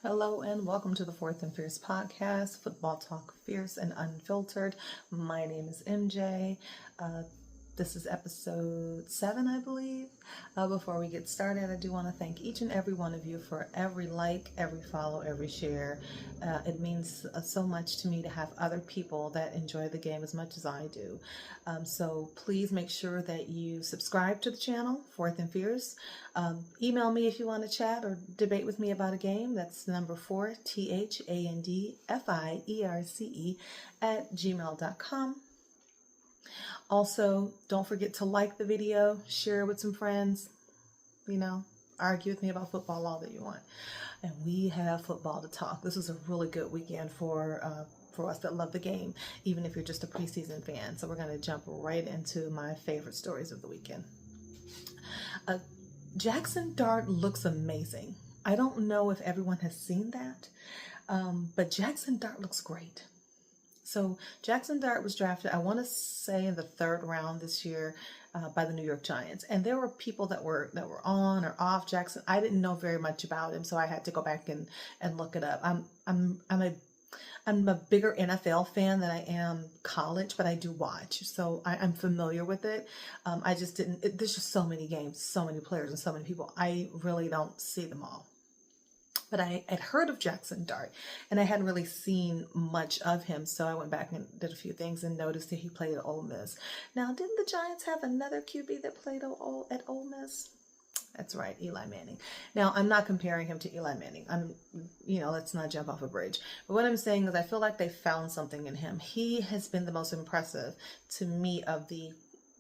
Hello and welcome to the Fourth and Fierce podcast, football talk fierce and unfiltered. My name is MJ. This is episode 7, I believe. Before we get started, I do want to thank each and every one of you for every like, every follow, every share. It means so much to me to have other people that enjoy the game as much as I do. So please make sure that you subscribe to the channel, Fourth and Fierce. Email me if you want to chat or debate with me about a game. That's number 4, THANDFIERCE @gmail.com. Also, don't forget to like the video, share it with some friends, argue with me about football all that you want. And we have football to talk. This is a really good weekend for us that love the game, even if you're just a preseason fan. So we're going to jump right into my favorite stories of the weekend. Jackson Dart looks amazing. I don't know if everyone has seen that, but Jackson Dart looks great. So Jackson Dart was drafted, I want to say, in the 3rd round this year by the New York Giants. And there were people that were on or off Jackson. I didn't know very much about him, so I had to go back and look it up. I'm a bigger NFL fan than I am college, but I do watch, so I'm familiar with it. I just didn't. There's just so many games, so many players, and so many people. I really don't see them all. But I had heard of Jackson Dart, and I hadn't really seen much of him, so I went back and did a few things and noticed that he played at Ole Miss. Now, didn't the Giants have another QB that played at Ole Miss? That's right, Eli Manning. Now, I'm not comparing him to Eli Manning. Let's not jump off a bridge. But what I'm saying is I feel like they found something in him. He has been the most impressive to me of the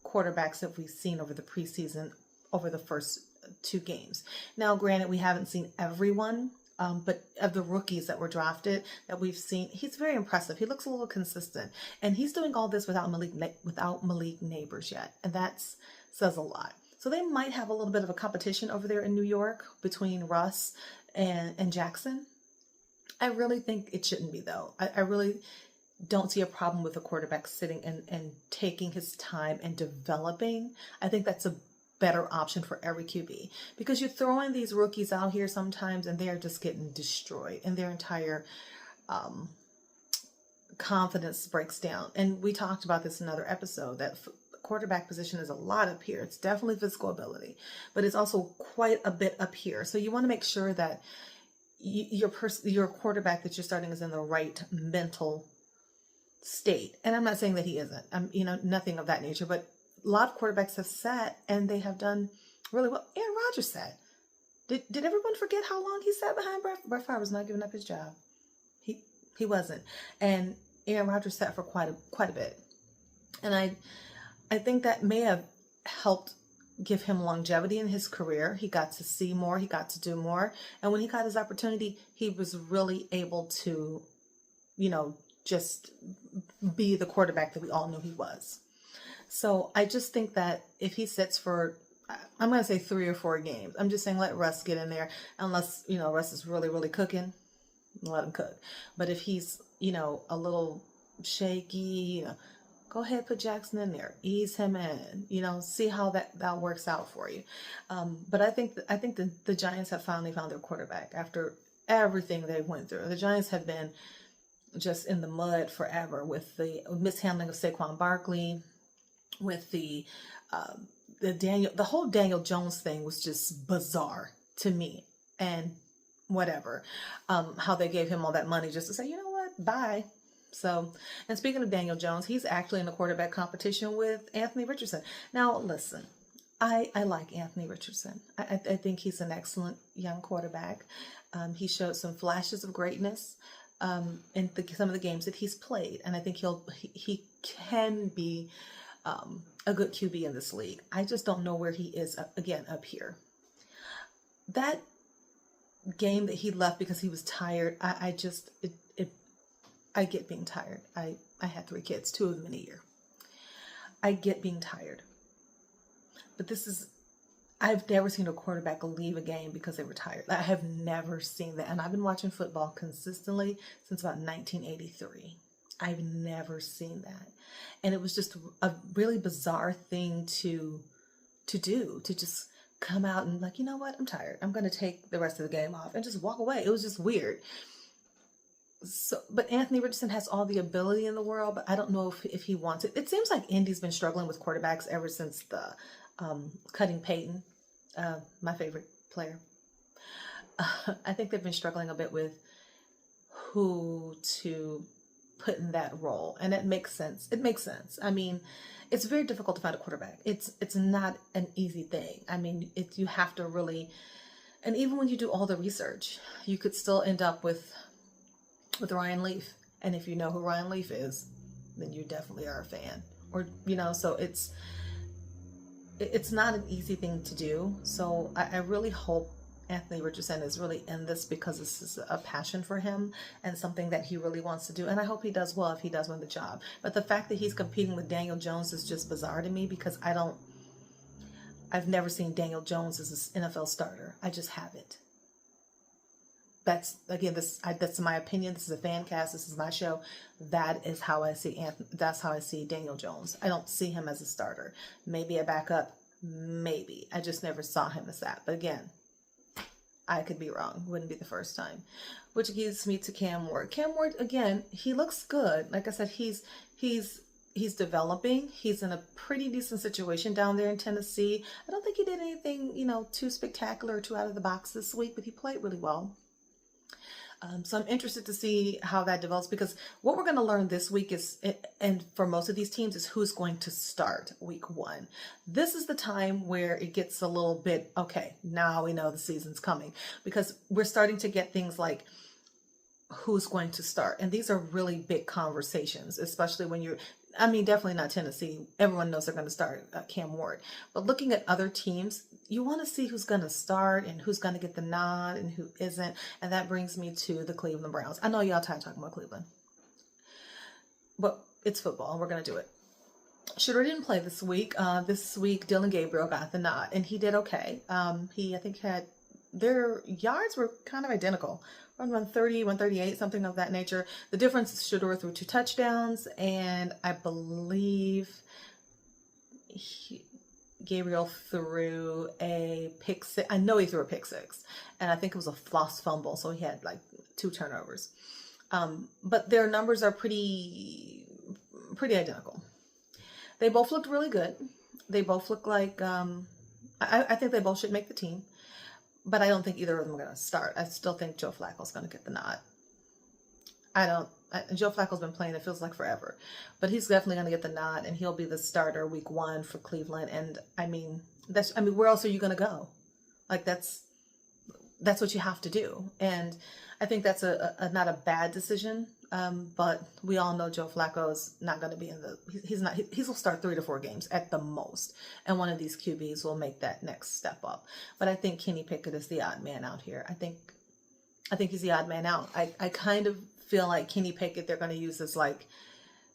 quarterbacks that we've seen over the preseason, over the first 2 games. Now, granted, we haven't seen everyone, but of the rookies that were drafted that we've seen, he's very impressive. He looks a little consistent, and he's doing all this without Malik Neighbors yet, and that says a lot. So they might have a little bit of a competition over there in New York between Russ and Jackson. I really think it shouldn't be, though. I really don't see a problem with a quarterback sitting and taking his time and developing. I think that's a better option for every QB, because you're throwing these rookies out here sometimes and they're just getting destroyed and their entire confidence breaks down. And we talked about this in another episode, that quarterback position is a lot up here. It's definitely physical ability, but it's also quite a bit up here. So you want to make sure that your quarterback that you're starting is in the right mental state. And I'm not saying that he isn't, nothing of that nature, but a lot of quarterbacks have sat and they have done really well. Aaron Rodgers sat. Did everyone forget how long he sat behind Brett? Brett Favre was not giving up his job. He wasn't. And Aaron Rodgers sat for quite a bit. And I think that may have helped give him longevity in his career. He got to see more. He got to do more. And when he got his opportunity, he was really able to, just be the quarterback that we all knew he was. So I just think that if he sits for, I'm going to say 3 or 4 games, I'm just saying let Russ get in there, unless, Russ is really, really cooking, let him cook. But if he's, a little shaky, go ahead, put Jackson in there, ease him in, see how that works out for you. But I think the Giants have finally found their quarterback after everything they went through. The Giants have been just in the mud forever with the mishandling of Saquon Barkley, with the whole Daniel Jones thing was just bizarre to me, and whatever, how they gave him all that money just to say, you know what, bye. So, and speaking of Daniel Jones, he's actually in a quarterback competition with Anthony Richardson. Now, listen, I like Anthony Richardson. I think he's an excellent young quarterback. He showed some flashes of greatness in some of the games that he's played, and I think he can be a good QB in this league. I just don't know where he is up here. That game that he left because he was tired, I get being tired. I had 3 kids, 2 of them in a year. I get being tired. But I've never seen a quarterback leave a game because they were tired. I have never seen that. And I've been watching football consistently since about 1983. I've never seen that. And it was just a really bizarre thing to do, to just come out and like, you know what, I'm tired. I'm going to take the rest of the game off and just walk away. It was just weird. So, but Anthony Richardson has all the ability in the world, but I don't know if he wants it. It seems like Indy's been struggling with quarterbacks ever since the cutting Peyton, my favorite player. I think they've been struggling a bit with who to put in that role, and it makes sense. It makes sense. I mean, it's very difficult to find a quarterback. It's not an easy thing. I mean, you have to really, and even when you do all the research, you could still end up with Ryan Leaf. And if you know who Ryan Leaf is, then you definitely are a fan. Or, so it's not an easy thing to do. So I really hope Anthony Richardson is really in this because this is a passion for him and something that he really wants to do. And I hope he does well if he does win the job. But the fact that he's competing with Daniel Jones is just bizarre to me because I've never seen Daniel Jones as an NFL starter. I just haven't. That's, again, that's my opinion. This is a fan cast. This is my show. That is how I see that's how I see Daniel Jones. I don't see him as a starter. Maybe a backup. Maybe. I just never saw him as that. But again, I could be wrong. Wouldn't be the first time. Which leads me to Cam Ward. Cam Ward, again, he looks good. Like I said, he's developing. He's in a pretty decent situation down there in Tennessee. I don't think he did anything, too spectacular or too out of the box this week, but he played really well. So I'm interested to see how that develops because what we're going to learn this week is, and for most of these teams, is who's going to start week 1. This is the time where it gets a little bit, okay, now we know the season's coming because we're starting to get things like who's going to start. And these are really big conversations, especially when definitely not Tennessee. Everyone knows they're going to start Cam Ward. But looking at other teams, you want to see who's going to start and who's going to get the nod and who isn't. And that brings me to the Cleveland Browns. I know y'all tired talking about Cleveland, but it's football and we're going to do it. Shooter didn't play this week. This week, Dylan Gabriel got the nod and he did okay. He, I think, had their yards were kind of identical. 130, 138, something of that nature. The difference is Shooter threw 2 touchdowns, and I believe Gabriel threw a pick 6. I know he threw a pick 6, and I think it was a lost fumble, so he had like 2 turnovers. But their numbers are pretty identical. They both looked really good. They both look like I think they both should make the team. But I don't think either of them are going to start. I still think Joe Flacco's going to get the nod. Joe Flacco's been playing, it feels like forever. But he's definitely going to get the nod, and he'll be the starter week 1 for Cleveland. And where else are you going to go? Like, that's what you have to do. And I think that's not a bad decision. But we all know Joe Flacco's not going to be he'll start 3 to 4 games at the most. And one of these QBs will make that next step up. But I think Kenny Pickett is the odd man out here. I think he's the odd man out. I kind of feel like Kenny Pickett, they're going to use this like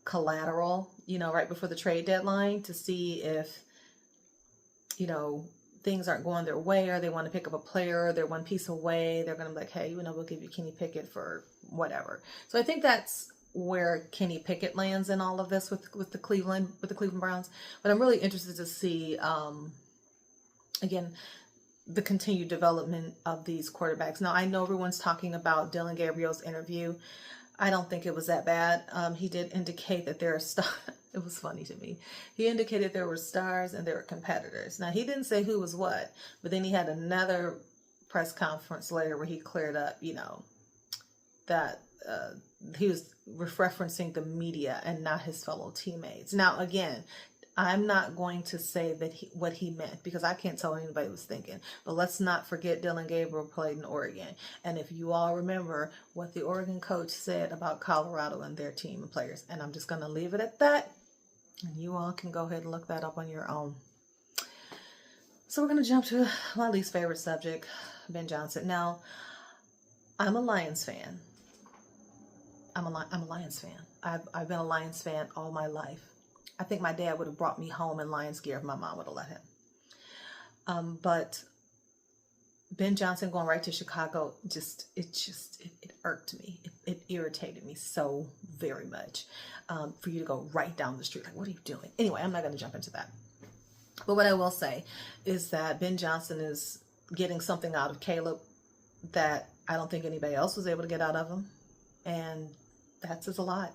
collateral, right before the trade deadline to see if, things aren't going their way or they want to pick up a player, they're one piece away, they're going to be like, hey, we'll give you Kenny Pickett for whatever. So I think that's where Kenny Pickett lands in all of this with the Cleveland Browns. But I'm really interested to see, again, the continued development of these quarterbacks. Now, I know everyone's talking about Dylan Gabriel's interview. I don't think it was that bad. He did indicate that there are it was funny to me. He indicated there were stars and there were competitors. Now, he didn't say who was what, but then he had another press conference later where he cleared up, that he was referencing the media and not his fellow teammates. Now, again, I'm not going to say that what he meant because I can't tell what anybody was thinking. But let's not forget Dylan Gabriel played in Oregon. And if you all remember what the Oregon coach said about Colorado and their team and players, and I'm just going to leave it at that. And you all can go ahead and look that up on your own. So we're going to jump to my least favorite subject, Ben Johnson. Now, I'm a Lions fan. I'm a Lions fan. I've been a Lions fan all my life. I think my dad would have brought me home in Lions gear if my mom would have let him. But Ben Johnson going right to Chicago, it irked me. It irritated me so very much for you to go right down the street. Like, what are you doing? Anyway, I'm not going to jump into that. But what I will say is that Ben Johnson is getting something out of Caleb that I don't think anybody else was able to get out of him. And that says a lot.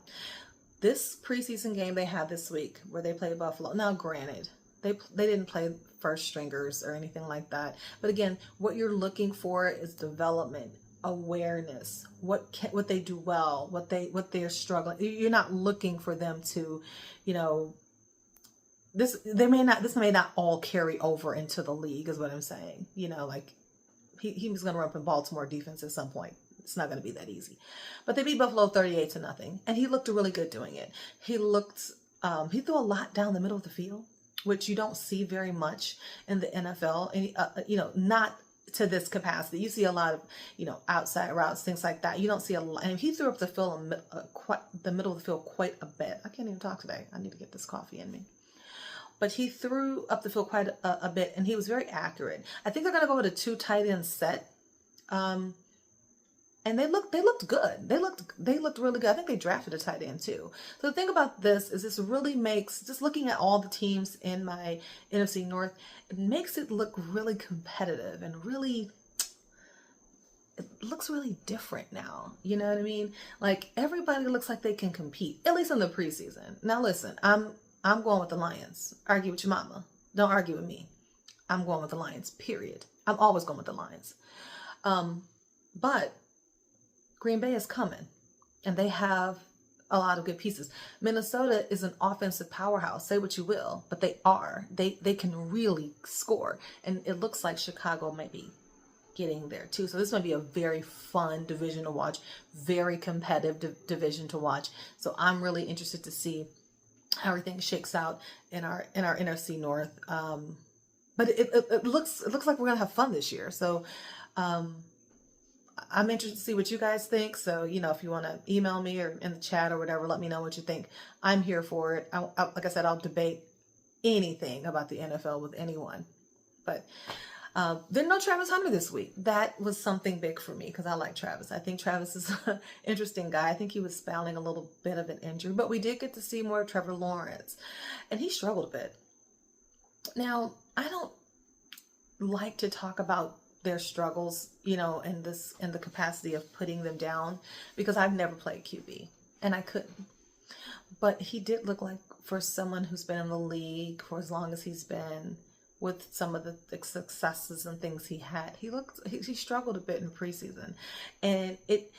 This preseason game they had this week where they played Buffalo. Now, granted, they didn't play first stringers or anything like that. But again, what you're looking for is development, awareness, what they do well, what they're struggling. You're not looking for them to, you know, this may not all carry over into the league, is what I'm saying. You know, like he was going to run up in Baltimore defense at some point. It's not going to be that easy. But they beat Buffalo 38-0, and he looked really good doing it. He threw a lot down the middle of the field, which you don't see very much in the NFL. And you know, not to this capacity. You see a lot of, you know, outside routes, things like that. You don't see a lot. And he threw up the field, the middle of the field, quite a bit. I can't even talk today. I need to get this coffee in me. But he threw up the field quite a bit, and he was very accurate. I think they're going to go with a 2 tight end set. And they looked good. They looked really good. I think they drafted a tight end too. So the thing about this is this really makes, just looking at all the teams in my NFC North, it makes it look really competitive and really, it looks really different now. You know what I mean? Like everybody looks like they can compete, at least in the preseason. Now listen, I'm going with the Lions. Argue with your mama. Don't argue with me. I'm going with the Lions, period. I'm always going with the Lions. But Green Bay is coming, and they have a lot of good pieces. Minnesota is an offensive powerhouse. Say what you will, but they are. They can really score, and it looks like Chicago might be getting there too. So this might be a very fun division to watch, very competitive division to watch. So I'm really interested to see how everything shakes out in our NFC North. But it looks like we're gonna have fun this year. So. I'm interested to see what you guys think. So, you know, if you want to email me or in the chat or whatever, let me know what you think. I'm here for it. Like I said, I'll debate anything about the NFL with anyone. But there's no Travis Hunter this week. That was something big for me because I like Travis. I think Travis is an interesting guy. I think he was battling a little bit of an injury, but we did get to see more of Trevor Lawrence, and he struggled a bit. Now, I don't like to talk about their struggles, you know, in the capacity of putting them down, because I've never played QB and I couldn't. But he did look like, for someone who's been in the league for as long as he's been, with some of the successes and things he had, he struggled a bit in preseason, and it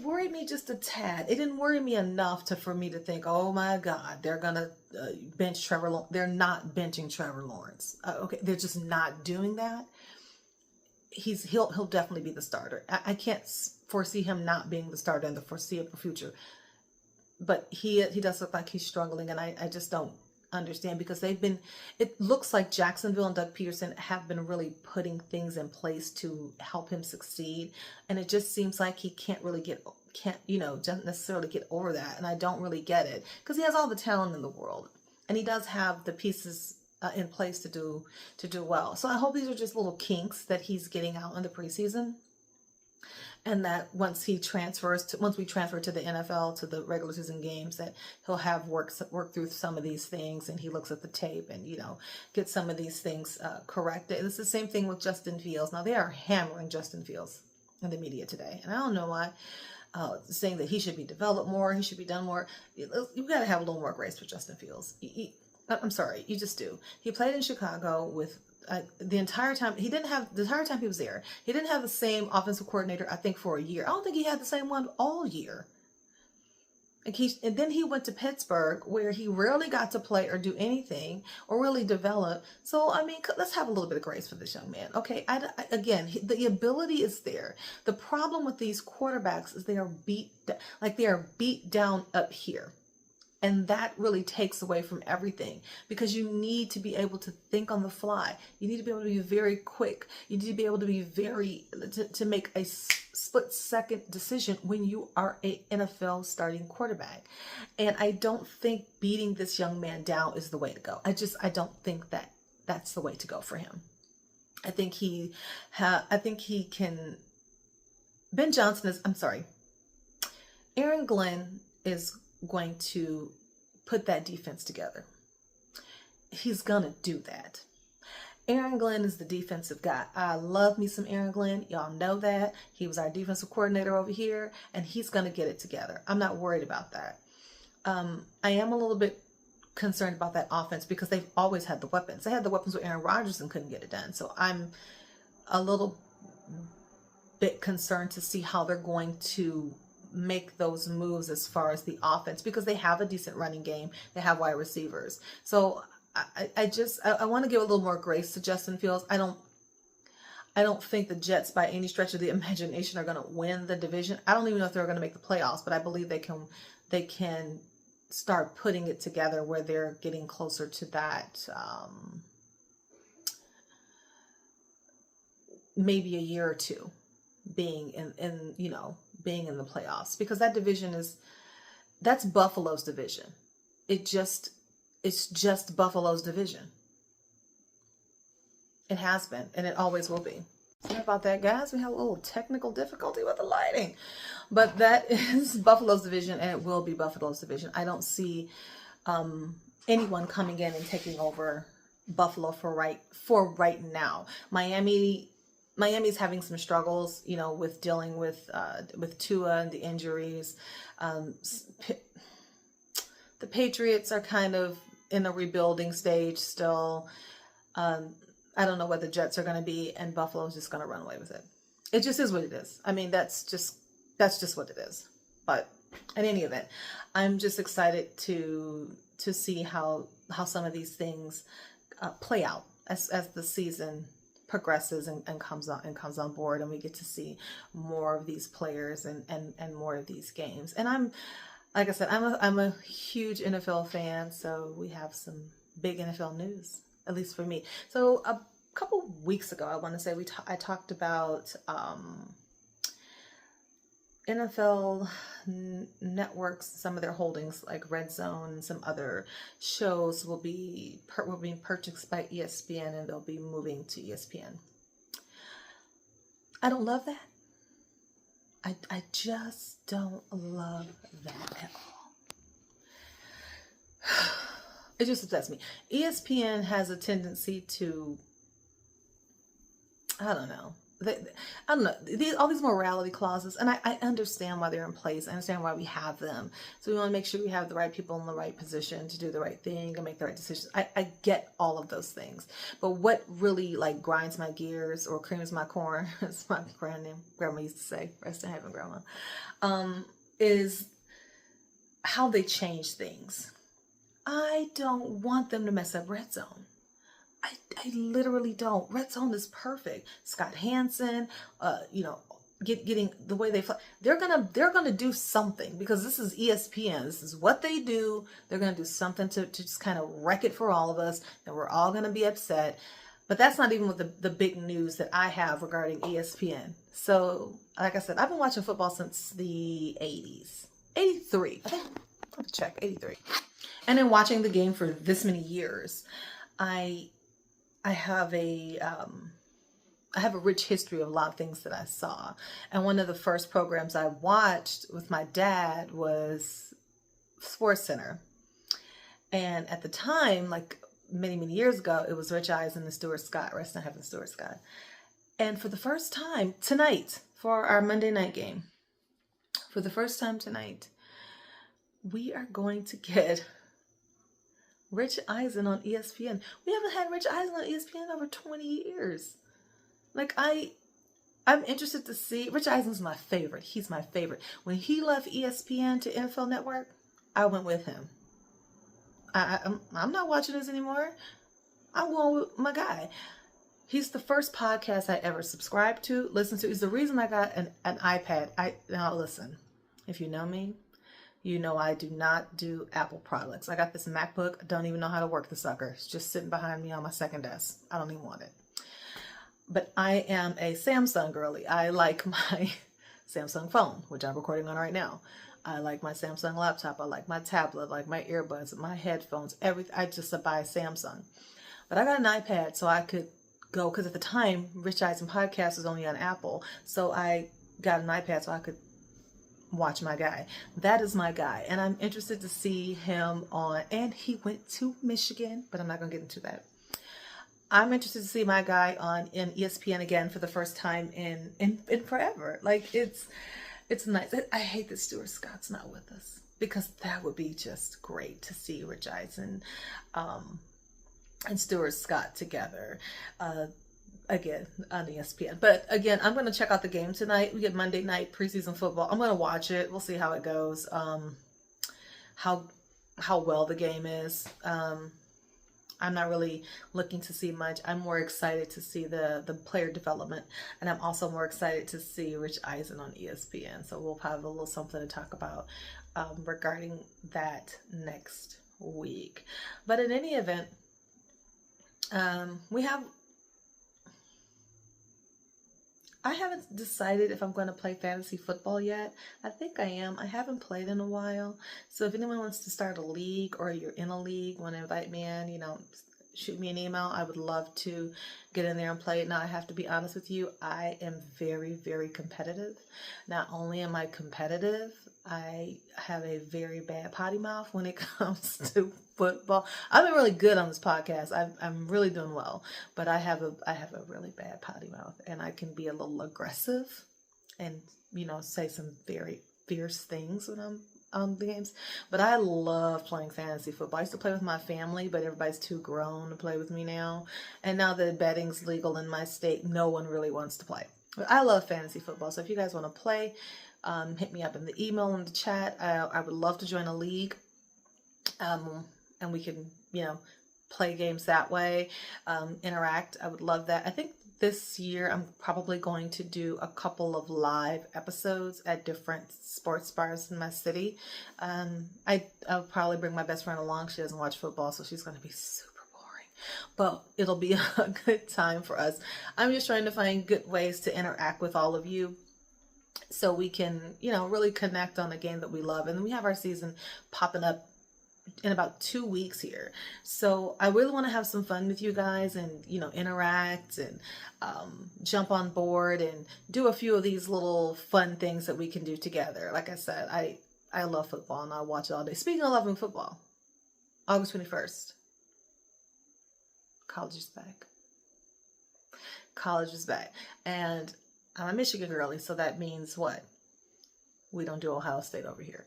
worried me just a tad. It didn't worry me enough for me to think, oh my God, they're gonna bench Trevor Lawrence. They're not benching Trevor Lawrence. Okay, they're just not doing that. He'll definitely be the starter. I can't foresee him not being the starter in the foreseeable future. But he does look like he's struggling, and I just don't understand, because it looks like Jacksonville and Doug Peterson have been really putting things in place to help him succeed, and it just seems like he doesn't necessarily get over that, and I don't really get it, because he has all the talent in the world, and he does have the pieces in place to do well. So I hope these are just little kinks that he's getting out in the preseason, and that once we transfer to the NFL, to the regular season games, that he'll have work through some of these things, and he looks at the tape and, you know, get some of these things corrected. It's the same thing with Justin Fields. Now, they are hammering Justin Fields in the media today, and I don't know why, saying that he should be developed more, he should be done more. You've got to have a little more grace for Justin Fields. I'm sorry, you just do. He played in Chicago with the entire time he was there. He didn't have the same offensive coordinator, I think, for a year. I don't think he had the same one all year. And then he went to Pittsburgh, where he rarely got to play or do anything or really develop. So, I mean, let's have a little bit of grace for this young man. Okay, again, the ability is there. The problem with these quarterbacks is they are beat down up here. And that really takes away from everything, because you need to be able to think on the fly. You need to be able to be very quick. You need to be able to be to make a split-second decision when you are an NFL starting quarterback. And I don't think beating this young man down is the way to go. I don't think that's the way to go for him. I think he can. Aaron Glenn is going to put that defense together. he's gonna do that. Aaron Glenn is the defensive guy. I love me some Aaron Glenn. Y'all know that. He was our defensive coordinator over here, and he's going to get it together. I'm not worried about that. I am a little bit concerned about that offense because they've always had the weapons. They had the weapons with Aaron Rodgers and couldn't get it done. So I'm a little bit concerned to see how they're going to make those moves as far as the offense, because they have a decent running game. They have wide receivers. So I want to give a little more grace to Justin Fields. I don't think the Jets by any stretch of the imagination are going to win the division. I don't even know if they're going to make the playoffs, but I believe they can start putting it together where they're getting closer to that, maybe a year or two being being in the playoffs, because that division that's Buffalo's division. It's just Buffalo's division. It has been, and it always will be. Sorry about that, guys. We have a little technical difficulty with the lighting. But that is Buffalo's division, and it will be Buffalo's division. I don't see anyone coming in and taking over Buffalo for right now. Miami's having some struggles, with dealing with Tua and the injuries. The Patriots are kind of in a rebuilding stage still. I don't know what the Jets are going to be, and Buffalo's just going to run away with it. It just is what it is. I mean, that's just what it is. But in any event, I'm just excited to see how some of these things play out as the season progresses and comes on board, and we get to see more of these players and more of these games. And like I said, I'm a huge NFL fan, so we have some big NFL news, at least for me. So a couple weeks ago, I want to say I talked about NFL networks, some of their holdings like Red Zone and some other shows will be purchased by ESPN, and they'll be moving to ESPN. I don't love that. I just don't love that at all. It just upsets me. ESPN has a tendency to, I don't know. All these morality clauses, and I understand why they're in place. I understand why we have them. So we want to make sure we have the right people in the right position to do the right thing and make the right decisions. I get all of those things. But what really grinds my gears or creams my corn, as my grandma used to say, rest in heaven, grandma, is how they change things. I don't want them to mess up Red Zone. I literally don't. Red Zone is perfect. Scott Hansen, getting the way they fly. They're gonna do something, because this is ESPN. This is what they do. They're gonna do something to just kind of wreck it for all of us, and we're all gonna be upset. But that's not even what the big news that I have regarding ESPN. So, like I said, I've been watching football since the 80s. 83. I think. I have to check. 83. And then watching the game for this many years, I have a rich history of a lot of things that I saw. And one of the first programs I watched with my dad was SportsCenter. And at the time, many, many years ago, it was Rich Eisen and Stuart Scott, rest in heaven, Stuart Scott. And for the first time tonight, for our Monday night game, for the first time tonight, we are going to get Rich Eisen on ESPN. We haven't had Rich Eisen on ESPN in over 20 years. I'm interested to see. Rich Eisen's my favorite. He's my favorite. When he left ESPN to NFL Network, I went with him. I'm not watching this anymore. I'm going with my guy. He's the first podcast I ever subscribed to, listened to. He's the reason I got an iPad. Now listen, if you know me, you know I do not do Apple products. I got this MacBook. I don't even know how to work the sucker. It's just sitting behind me on my second desk. I don't even want it. But I am a Samsung girly. I like my Samsung phone, which I'm recording on right now. I like my Samsung laptop. I like my tablet. I like my earbuds, my headphones, everything. I just buy Samsung. But I got an iPad so I could go, because at the time, Rich Eisen Podcast was only on Apple. So I got an iPad so I could watch my guy. That is my guy. And I'm interested to see him on, and he went to Michigan, but I'm not going to get into that. I'm interested to see my guy on in ESPN again for the first time in forever. Like it's nice. I hate that Stuart Scott's not with us because that would be just great to see Rich Eisen and Stuart Scott together again on ESPN. But again, I'm going to check out the game tonight. We get Monday night preseason football. I'm going to watch it. We'll see how it goes. How well the game is. I'm not really looking to see much. I'm more excited to see the player development, and I'm also more excited to see Rich Eisen on ESPN. So we'll have a little something to talk about regarding that next week. But in any event, I haven't decided if I'm going to play fantasy football yet. I think I am. I haven't played in a while. So if anyone wants to start a league, or you're in a league, want to invite me in, shoot me an email. I would love to get in there and play. Now, I have to be honest with you. I am very, very competitive. Not only am I competitive, I have a very bad potty mouth when it comes to football. I've been really good on this podcast. I'm really doing well, but I have a really bad potty mouth, and I can be a little aggressive and say some very fierce things when I'm on the games. But I love playing fantasy football. I used to play with my family, but everybody's too grown to play with me now. And now that betting's legal in my state, no one really wants to play. But I love fantasy football. So if you guys want to play, hit me up in the email, in the chat. I would love to join a league. And we can, play games that way, interact. I would love that. I think this year I'm probably going to do a couple of live episodes at different sports bars in my city. I'll probably bring my best friend along. She doesn't watch football, so she's going to be super boring. But it'll be a good time for us. I'm just trying to find good ways to interact with all of you, so we can, really connect on a game that we love. And we have our season popping up in about 2 weeks here. So I really want to have some fun with you guys and, interact and jump on board and do a few of these little fun things that we can do together. Like I said, I love football and I watch it all day. Speaking of loving football, August 21st, college is back. College is back. And I'm a Michigan girlie, so that means what? We don't do Ohio State over here.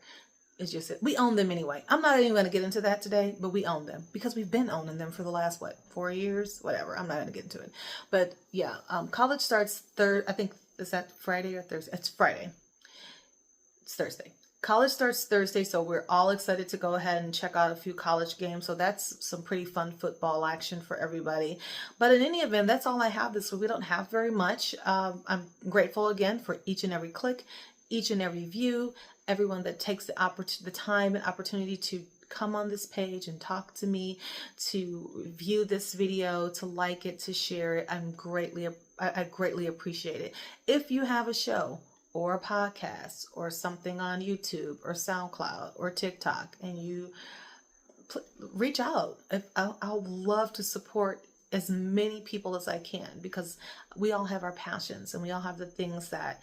It's just we own them anyway. I'm not even going to get into that today, but we own them because we've been owning them for the last 4 years, whatever. I'm not going to get into it, but yeah, college starts I think, is that Friday or Thursday? It's Friday. It's Thursday. College starts Thursday, so we're all excited to go ahead and check out a few college games. So that's some pretty fun football action for everybody. But in any event, that's all I have this week. We don't have very much. I'm grateful again for each and every click, each and every view, everyone that takes the time and opportunity to come on this page and talk to me, to view this video, to like it, to share it. I greatly appreciate it. If you have a show or a podcast or something on YouTube or SoundCloud or TikTok, and you reach out, I'll love to support as many people as I can, because we all have our passions and we all have the things that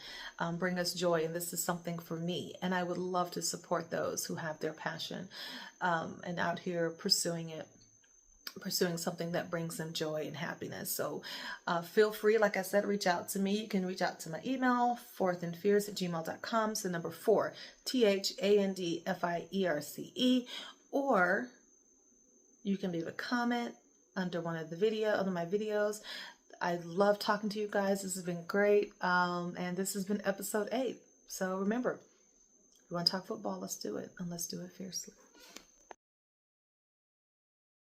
bring us joy, and this is something for me, and I would love to support those who have their passion and out here pursuing something that brings them joy and happiness. So feel free, like I said, reach out to me. You can reach out to my email, fourthandfierce@gmail.com. So number 4, THANDFIERCE, or you can leave a comment under one of under my videos. I love talking to you guys. This has been great. And this has been episode 8. So remember, if you want to talk football, let's do it. And let's do it fiercely.